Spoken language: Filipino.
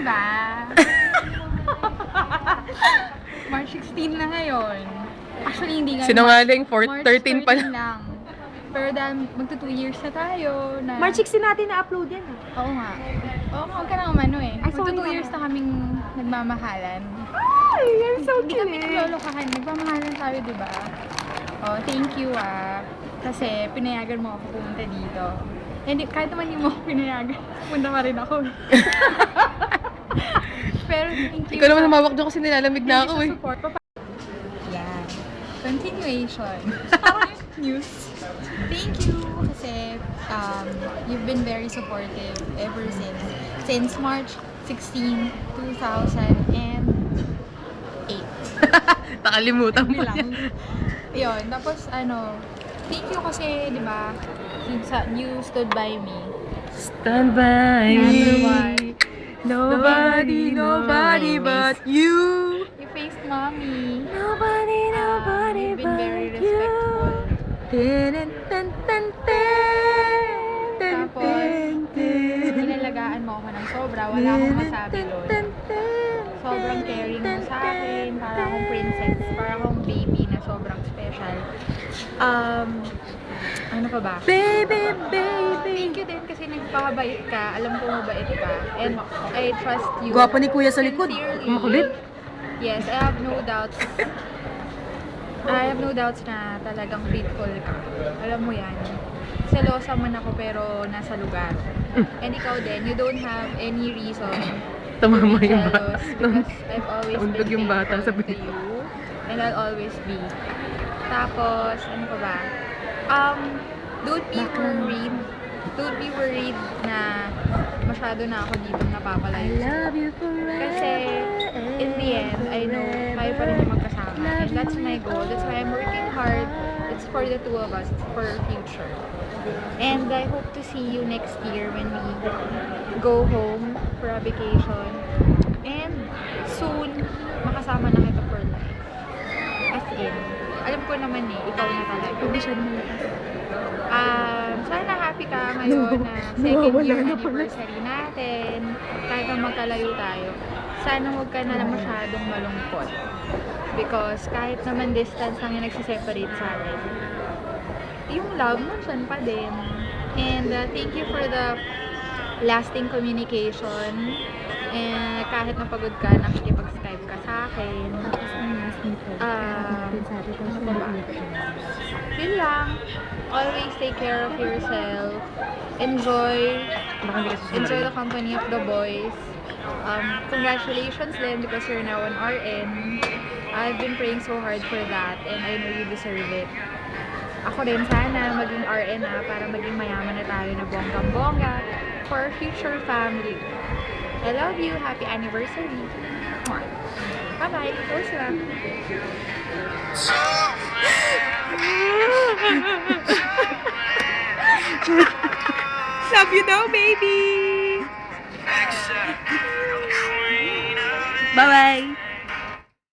ba? March 16 na ngayon. Actually, hindi nga. Sinungaling, March 13 pa 13 lang. Pero dahil magto 2 years na tayo na... March 16 natin na-upload yan. Oo nga. Oo nga, huwag ka nang umano eh. Ay, Magto sorry 2 years na kaming nagmamahalan. Ay, you're so Hindi kami naglolokahan. Nagmamahalan tayo, di ba? Oh, thank you kasi pinayagan mo ako pumunta dito. Hindi, kahit naman hindi mo ako pinayagan, punta pa rin ako. Pero thank you. Ikaw naman humawak dyan kasi nilalamig na ako eh. Support. Yan. Continuation. News. Thank you kasi you've been very supportive ever since March 16, 2008. Nakalimutan mo lang. yan. Yun, tapos thank you kasi, di ba, you stood by me. Stand by Number me. one. Nobody but you. You faced mommy. Nobody You've been very respectful. Tapos, inalagaan mo ako ng sobra. Wala akong masabi doon. Sobrang caring mo sa akin. Para akong princess. Para akong baby na sobrang special. Ano pa ba? Baby. Thank you din kasi nagpakabait ka. Alam ko mabait ka. And I trust you. Gwapo ni Kuya sa likod. Sincerely. Makulit. Yes, I have no doubts. I have no doubts na talagang faithful ka. Alam mo yan. Selosa man ako pero nasa lugar. And ikaw din, you don't have any reason Tumama to be yung jealous bata. because I've always been Undog yung bata sa faithful to you. And I'll always be. Tapos, ano pa ba? Don't be worried. Don't be worried na masyado na ako dito napapalayo. you forever. Kasi, in the end, I know tayo pa rin yung magkasama. And that's my goal. That's why I'm working hard. It's for the two of us. It's for our future. And I hope to see you next year when we go home for a vacation. And soon, makasama na kita for life. As in, alam ko naman ikaw na talaga. Sana happy ka ngayon na second year anniversary natin. Kahit na magkalayo tayo. Sana huwag ka na masyadong malungkot. Because kahit naman distance lang yung nagsiseparate sa atin, yung love mo dyan pa din. And thank you for the lasting communication. And kahit napagod ka, nakikipag-Skype ka sa akin. Ano pa ba? Yun lang. Always take care of yourself. Enjoy the company of the boys. Congratulations then because you're now an RN. I've been praying so hard for that and I know you deserve it. Ako rin sana maging RN para maging mayaman na tayo na bonggang-bongga for our future family. I love you. Happy anniversary. Bye-bye. Close lang. Love you daw, baby. Bye-bye.